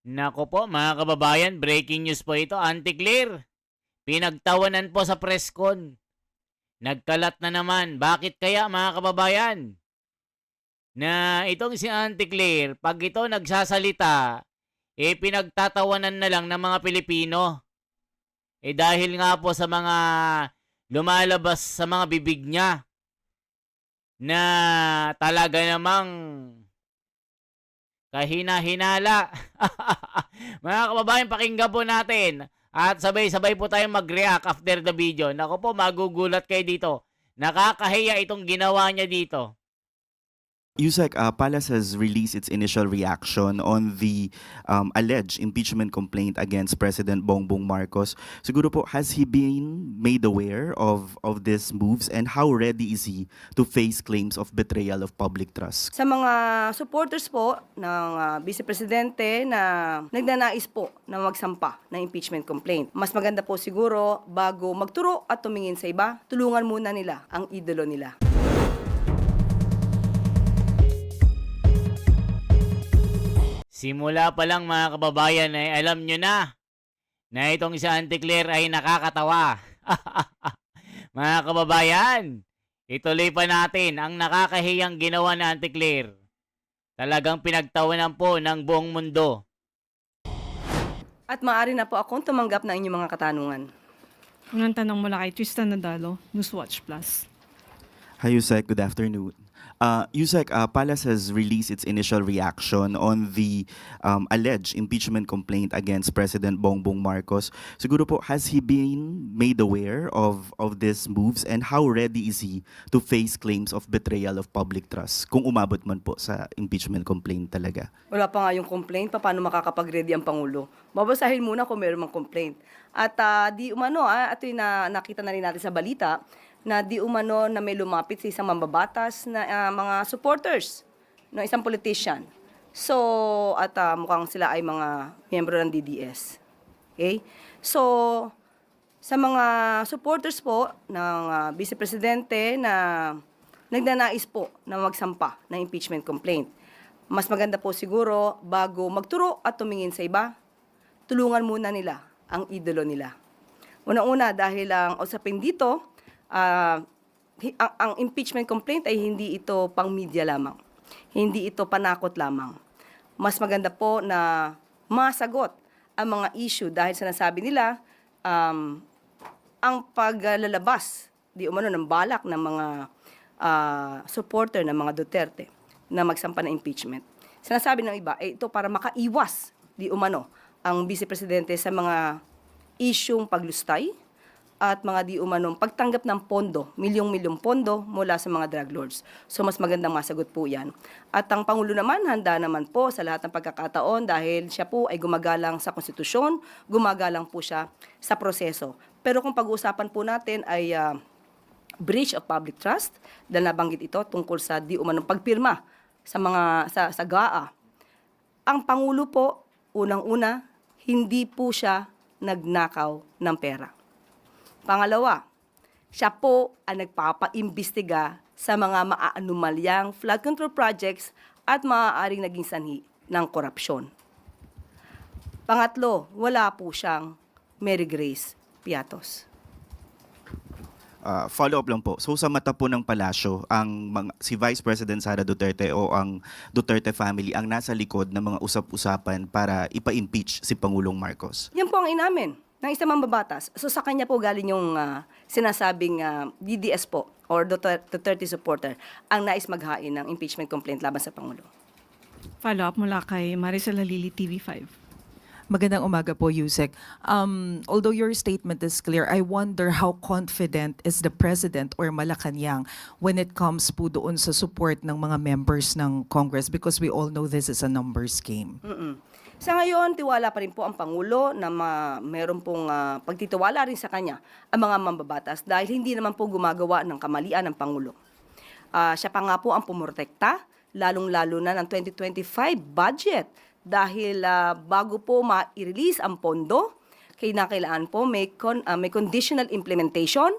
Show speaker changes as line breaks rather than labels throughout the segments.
Nako po mga kababayan, breaking news po ito. Auntie Claire, pinagtawanan po sa presscon. Nagkalat na naman. Bakit kaya mga kababayan? Na itong si Auntie Claire, pag ito nagsasalita, pinagtatawanan na lang ng mga Pilipino. Dahil nga po sa mga lumalabas sa mga bibig niya na talaga namang kahina-hinala. Mga kababayan, pakinggan po natin. At sabay-sabay po tayong mag-react after the video. Naku po, magugulat kayo dito. Nakakahiya itong ginawa niya dito.
Yusek, Palace has released its initial reaction on the alleged impeachment complaint against President Bongbong Marcos. Siguro po, has he been made aware of these moves, and how ready is he to face claims of betrayal of public trust?
Sa mga supporters po ng Vice Presidente na nagnanais po na magsampa ng impeachment complaint, mas maganda po siguro bago magturo at tumingin sa iba, tulungan muna nila ang idolo nila.
Simula pa lang mga kababayan ay alam nyo na itong si Auntie Claire ay nakakatawa. Mga kababayan, ituloy pa natin ang nakakahiyang ginawa ni Auntie Claire. Talagang pinagtawanan po ng buong mundo.
At maaari na po akong tumanggap ng inyong mga katanungan.
Unang tanong mula kay Tristan Nadalo, Newswatch Plus.
Hi, Yusek. Good afternoon. Yusek, Palace has released its initial reaction on the alleged impeachment complaint against President Bongbong Marcos. Siguro po, has he been made aware of these moves, and how ready is he to face claims of betrayal of public trust kung umabot man po sa impeachment complaint talaga?
Wala pa nga yung complaint, paano makakapag-ready ang Pangulo? Babasahin muna kung meron mang complaint. At di umano, ito yung nakita na rin natin sa balita, na di umano na may lumapit sa isang mambabatas na mga supporters ng isang politician. So, at mukhang sila ay mga miyembro ng DDS. Okay? So, sa mga supporters po ng Vice Presidente na nagnanais po na magsampa ng impeachment complaint, mas maganda po siguro bago magturo at tumingin sa iba, tulungan muna nila ang idolo nila. Unang-una, dahil ang usapin dito, ang impeachment complaint ay hindi ito pang media lamang. Hindi ito panakot lamang. Mas maganda po na masagot ang mga issue dahil sinasabi nila ang paglalabas di umano ng balak ng mga supporter ng mga Duterte na magsampa ng impeachment. Sinasabi ng iba, ito para makaiwas di umano ang Vice Presidente sa mga isyung paglustay at mga di umanong pagtanggap ng pondo, milyong-milyong pondo mula sa mga drug lords. So mas magandang masagot po yan. At ang Pangulo naman, handa naman po sa lahat ng pagkakataon dahil siya po ay gumagalang sa konstitusyon, gumagalang po siya sa proseso. Pero kung pag-uusapan po natin ay breach of public trust, dahil nabanggit ito tungkol sa di umanong pagpirma sa GAA. Ang Pangulo po, unang-una, hindi po siya nagnakaw ng pera. Pangalawa, siya po ang nagpapaimbestiga sa mga maaanumalyang flood control projects at maaaring naging sanhi ng korupsyon. Pangatlo, wala po siyang Mary Grace Piatos.
Follow-up lang po. So sa mata po ng palasyo, si Vice President Sara Duterte o ang Duterte family ang nasa likod ng mga usap-usapan para ipa-impeach si Pangulong Marcos?
Yan po ang inamin ng isang mambabatas. So sa kanya po galing yung sinasabing DDS po or Duterte supporter ang nais maghain ng impeachment complaint laban sa Pangulo.
Follow-up mula kay Maricel Halili, TV5.
Magandang umaga po, Yusek. Although your statement is clear, I wonder how confident is the President or Malacanang when it comes po doon sa support ng mga members ng Congress, because we all know this is a numbers game.
Sa ngayon, tiwala pa rin po ang Pangulo na meron pong pagtitiwala rin sa kanya ang mga mambabatas dahil hindi naman po gumagawa ng kamalian ng Pangulo. Siya pa nga po ang pumortekta, lalong-lalo na ng 2025 budget dahil bago po ma-release ang pondo, kailangan po may conditional implementation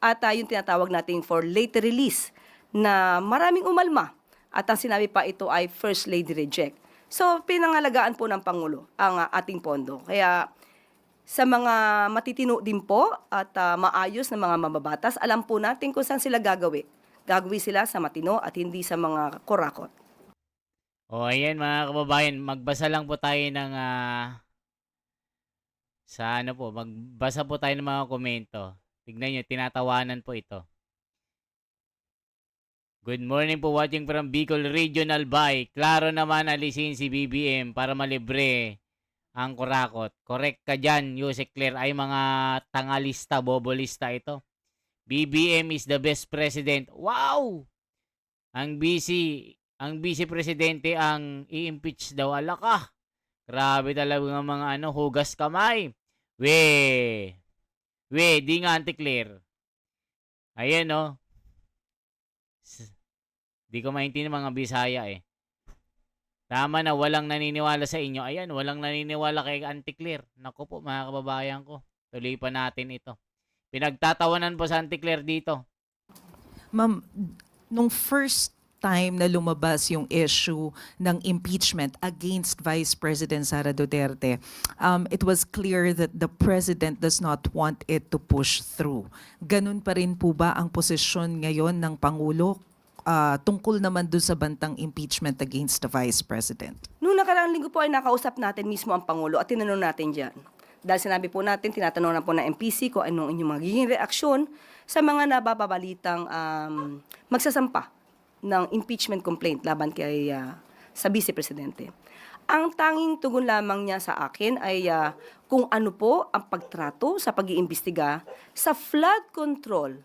at yung tinatawag natin for late release na maraming umalma at ang sinabi pa ito ay First Lady reject. So, pinangalagaan po ng Pangulo ang ating pondo. Kaya sa mga matitino din po at maayos na mga mababatas, alam po natin kung saan sila gagawi. Gagawi sila sa matino at hindi sa mga kurakot.
O ayan mga kababayan, magbasa lang po tayo ng sa ano po, magbasa po tayo ng mga komento. Tignan nyo, tinatawanan po ito. Good morning po, watching from Bicol Regional Bike. Klaro naman alisin si BBM para malibre ang kurakot. Correct ka dyan, Yusek Claire. Ay mga tangalista, bobolista ito. BBM is the best president. Wow! Ang vice presidente ang i-impeach daw. Ala ka. Grabe talaga ng mga hugas kamay. We, di nga anti-clear. Ayan no. Di ko maintindihan mga Bisaya eh. Tama na, walang naniniwala sa inyo. Ayan, walang naniniwala kay anti-clear. Naku po mga kababayan ko. Tuloy pa natin ito. Pinagtatawanan po sa anti-clear dito.
Ma'am, nung first time na lumabas yung issue ng impeachment against Vice President Sara Duterte, it was clear that the President does not want it to push through. Ganun pa rin po ba ang posisyon ngayon ng Pangulo tungkol naman doon sa bantang impeachment against the Vice President?
Noong nakaraang linggo po ay nakausap natin mismo ang Pangulo at tinanong natin dyan. Dahil sinabi po natin, tinatanong na po ng MPC kung anong inyong magiging reaksyon sa mga nababalitang magsasampa ng impeachment complaint laban kay sa Vice Presidente. Ang tanging tugon lamang niya sa akin ay kung ano po ang pagtrato sa pag-iimbestiga sa flood control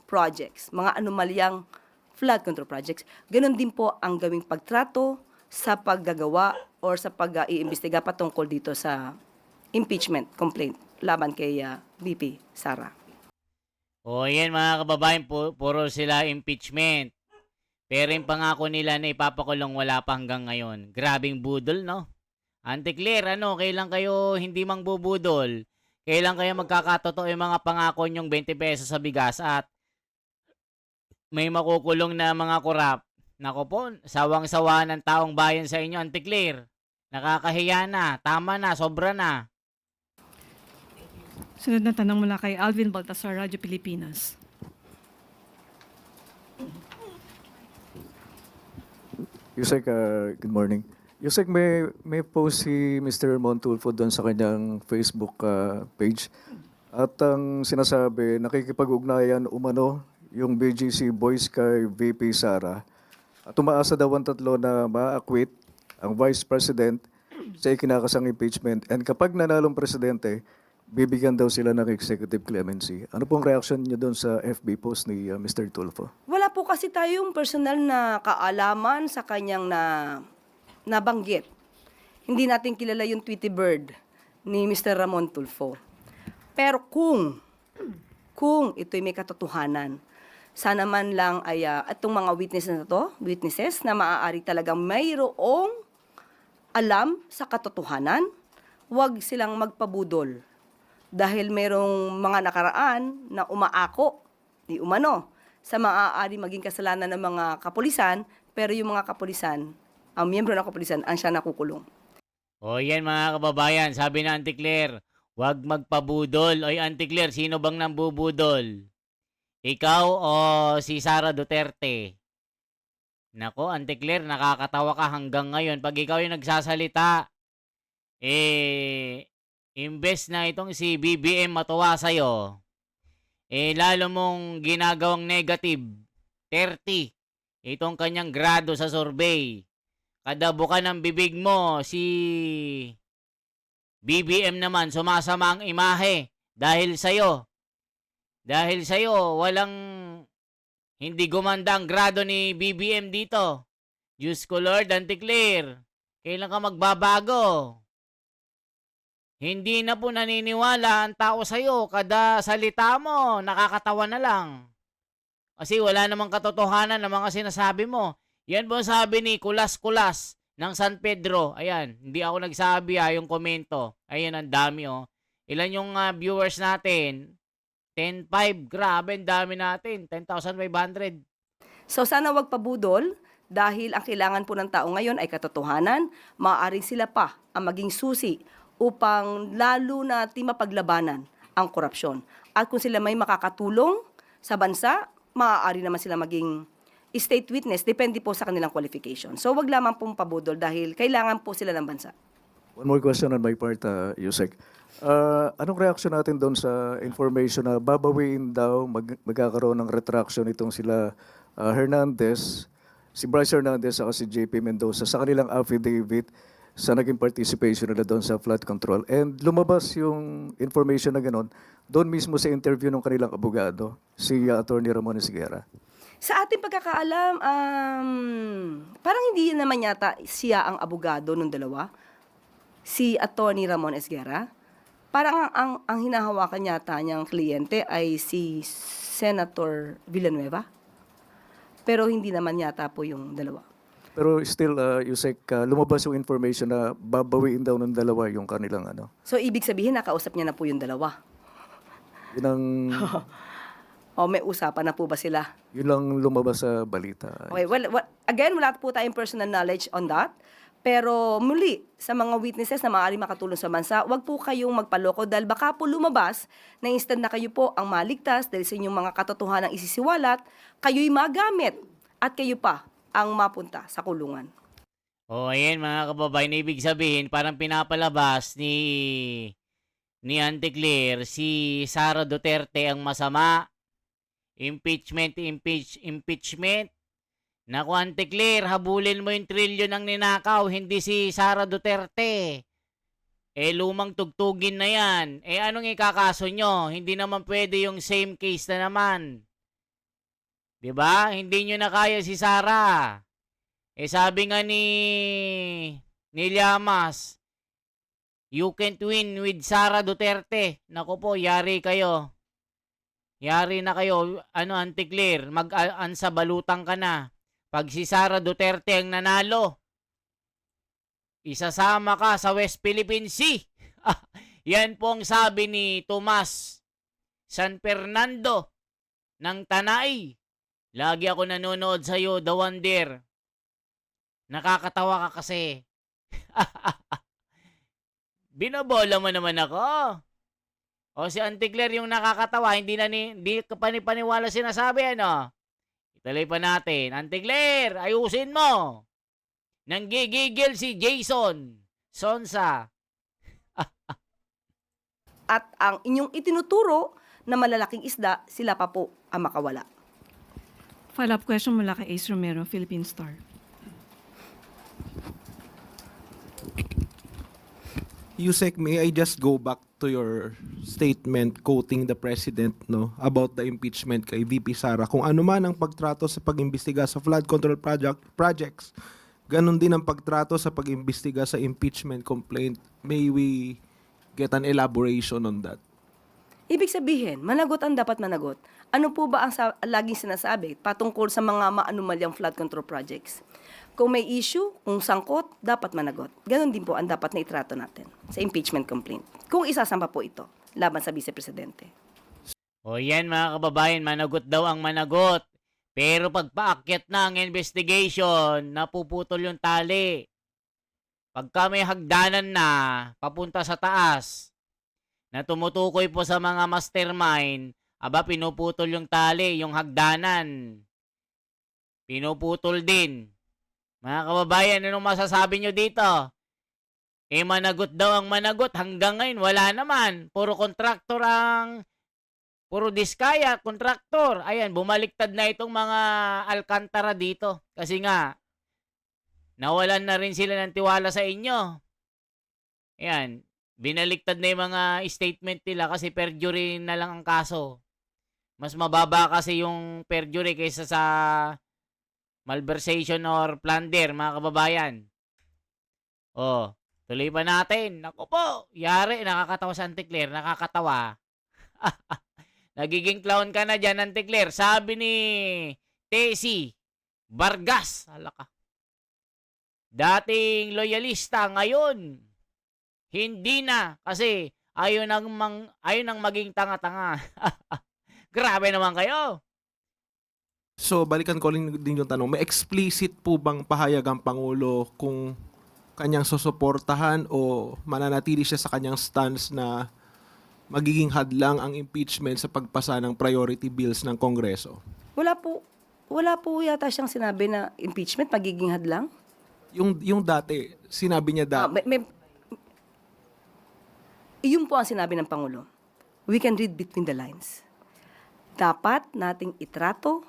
projects, mga anomalyang flood control projects. Ganon din po ang gawing pagtrato sa paggagawa or sa pag-iimbestiga patungkol dito sa impeachment complaint laban kay VP Sara.
O yan mga kababayan, puro sila impeachment. Pero yung pangako nila na ipapakulong wala pa hanggang ngayon. Grabing budol, no? Anti-clear, kailan kayo hindi mangbubudol? Kailan kayo magkakatotoo yung mga pangako nyong 20 pesos sa bigas at may makukulong na mga korap? Nako po, sawang-sawa ng taong bayan sa inyo, anti-clear. Nakakahiya na, tama na, sobra na.
Sunod na tanong mula kay Alvin Baltasar, Radyo Pilipinas.
Yusek, good morning. Yusek, may post si Mr. Montulfo doon sa kanyang Facebook page. At ang sinasabi, nakikipag-ugnayan umano yung BGC Boys kay VP Sara. At umaasa daw ang tatlo na ma-acquit ang Vice President sa ikinakasang impeachment. And kapag nanalong presidente, bibigyan daw sila ng executive clemency. Ano pong reaction niyo doon sa FB post ni Mr. Tulfo?
Wala po kasi tayong personal na kaalaman sa kanyang nabanggit. Hindi natin kilala yung Tweety Bird ni Mr. Ramon Tulfo. Pero kung ito'y may katotohanan, sana man lang ay itong mga witnesses na maaari talagang mayroong alam sa katotohanan, huwag silang magpabudol. Dahil mayroong mga nakaraan na umaako, di umano, sa maaari maging kasalanan ng mga kapulisan, pero yung mga kapulisan, ang miyembro ng kapulisan, ang siya nakukulong.
O yan mga kababayan, sabi na anti-clear, huwag magpabudol. Oy anti-clear, sino bang nambubudol? Ikaw o si Sara Duterte? Nako, anti-clear, nakakatawa ka hanggang ngayon. Pag ikaw yung nagsasalita, imbes na itong si BBM matuwa sa'yo, lalo mong ginagawang negative, 30, itong kanyang grado sa survey. Kadabukan ng bibig mo, si BBM naman, sumasama ang imahe dahil sa'yo. Dahil sa'yo, hindi gumanda ang grado ni BBM dito. Diyos ko Lord, anti-clear. Kailan ka magbabago? Hindi na po naniniwala ang tao sa'yo. Kada salita mo, nakakatawa na lang. Kasi wala namang katotohanan ng mga sinasabi mo. Yan po sabi ni Kulas-Kulas ng San Pedro. Ayan, hindi ako nagsabi yung komento. Ayan, ang dami Ilan yung viewers natin? 10,500. Grabe, ang dami natin. 10,500.
So sana wag pabudol Dahil ang kailangan po ng tao ngayon ay katotohanan, maaaring sila pa ang maging susi upang lalo natin mapaglabanan ang korupsyon. At kung sila may makakatulong sa bansa, maaari naman sila maging state witness, depende po sa kanilang qualification. So wag lamang pong pabudol dahil kailangan po sila ng bansa.
One more question on my part, Yusek. Anong reaction natin doon sa information na babawiin daw, magkakaroon ng retraction itong sila Hernandez, si Bryce Hernandez at si JP Mendoza sa kanilang affidavit sa naging participation nila doon sa flood control. And lumabas yung information na gano'n doon mismo sa interview ng kanilang abogado, si Attorney Ramon Esguerra.
Sa ating pagkakaalam, parang hindi naman yata siya ang abogado ng dalawa, si Attorney Ramon Esguerra. Parang ang hinahawakan yata niyang kliyente ay si Senator Villanueva. Pero hindi naman yata po yung dalawa.
Pero still, Yusek, lumabas yung information na babawiin daw ng dalawa yung kanilang ano.
So ibig sabihin, nakausap niya na po yung dalawa.
Yun ang,
O may usapan na po ba sila?
yun lang lumabas sa balita.
Okay, well, again, wala po tayong personal knowledge on that. Pero muli, sa mga witnesses na maaari makatulong sa bansa, wag po kayong magpaloko dahil baka po lumabas na instant na kayo po ang maligtas dahil sa inyong mga katotohanang isisiwalat, kayo'y magamit at kayo pa ang mapunta sa kulungan.
O, ayan mga kababayan, ibig sabihin, parang pinapalabas ni Auntie Claire, si Sara Duterte ang masama. Impeachment. Naku, Auntie Claire, habulin mo yung trilyon ng ninakaw, hindi si Sara Duterte. Lumang tugtugin na yan. Anong ikakaso nyo? Hindi naman pwede yung same case na naman. 'Di ba? Hindi nyo na kaya si Sara. Sabi nga ni Llamas, you can't win with Sara Duterte. Naku po, yari kayo. Yari na kayo. Auntie Claire, mag-ansabalutang ka na. Pag si Sara Duterte ang nanalo, isasama ka sa West Philippine Sea. Yan po ang sabi ni Tomas San Fernando ng Tanay. Lagi ako nanonood sa'yo, The Wonder. Nakakatawa ka kasi. Binobola mo naman ako. O si Auntie Claire yung nakakatawa, hindi ka panipaniwala sinasabi, ano? Ituloy pa natin. Auntie Claire, ayusin mo. Nanggigigil si Jason Sonsa.
At ang inyong itinuturo na malalaking isda, sila pa po ang makawala.
Follow-up question mula kay Ace Romero, Philippine Star.
Yusek, may I just go back to your statement quoting the President about the impeachment kay VP Sara. Kung ano man ang pagtrato sa pag-imbestiga sa flood control projects, ganun din ang pagtrato sa pag-imbestiga sa impeachment complaint. May we get an elaboration on that?
Ibig sabihin, managot ang dapat managot. Ano po ba ang laging sinasabi patungkol sa mga maanumalyang flood control projects? Kung may issue, kung sangkot, dapat managot. Ganon din po ang dapat na itrato natin sa impeachment complaint. Kung isasampa po ito laban sa Vice Presidente.
O yan mga kababayan, managot daw ang managot. Pero pag paakyat na ang investigation, napuputol yung tali. Pagka may hagdanan na, papunta sa taas, na tumutukoy po sa mga mastermind, pinuputol yung tali, yung hagdanan. Pinuputol din. Mga kababayan, anong masasabi nyo dito? Managot daw ang managot. Hanggang ngayon, wala naman. Puro diskaya, kontraktor. Ayan, bumaliktad na itong mga Alcantara dito. Kasi nga, nawalan na rin sila ng tiwala sa inyo. Ayan, binaliktad na yung mga statement nila kasi perjury na lang ang kaso. Mas mababa kasi yung perjury kaysa sa malversation or plunder, mga kababayan. Tuloy pa natin. Naku po, yari, nakakatawa sa Auntie Claire, nakakatawa. Nagiging clown ka na dyan, Auntie Claire. Sabi ni Tessie Vargas, alaka. Dating loyalista, ngayon, hindi na. Kasi ayaw nang maging tanga-tanga. Grabe naman kayo.
So, balikan ko rin din yung tanong, may explicit po bang pahayag ang Pangulo kung kanyang susuportahan o mananatili siya sa kanyang stance na magiging hadlang ang impeachment sa pagpasa ng priority bills ng Kongreso?
Wala po yata siyang sinabi na impeachment magiging hadlang.
Yung dati, sinabi niya
Ah,
dati.
Iyon po ang sinabi ng Pangulo. We can read between the lines. Dapat nating itrato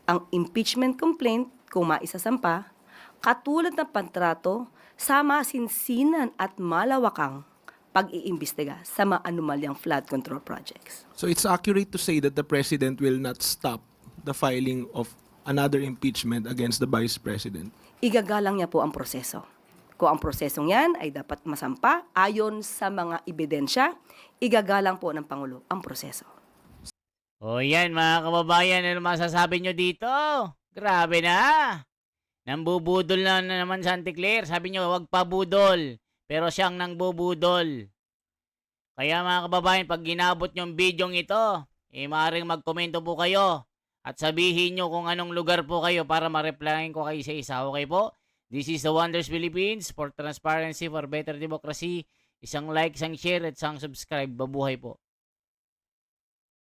ang impeachment complaint kung maisasampa katulad ng pantrato sa masinsinan at malawakang pag-iimbestiga sa mga anomalyang flood control projects.
So it's accurate to say that the President will not stop the filing of another impeachment against the Vice President.
Igagalang niya po ang proseso. Kung ang prosesong yan ay dapat masampa ayon sa mga ebidensya, igagalang po ng Pangulo ang proseso.
O yan mga kababayan, ano masasabi nyo dito? Grabe na. Nambubudol na naman sa Anticlair. Sabi nyo, wag pa budol. Pero siyang nang bubudol. Kaya mga kababayan, pag ginabot nyo yung bidyong ito, maaaring magkomento po kayo. At sabihin nyo kung anong lugar po kayo para ma-replyin ko kayo sa isa. Okay po? This is the Wonders Philippines for transparency, for better democracy. Isang like, isang share, at isang subscribe. Babuhay po.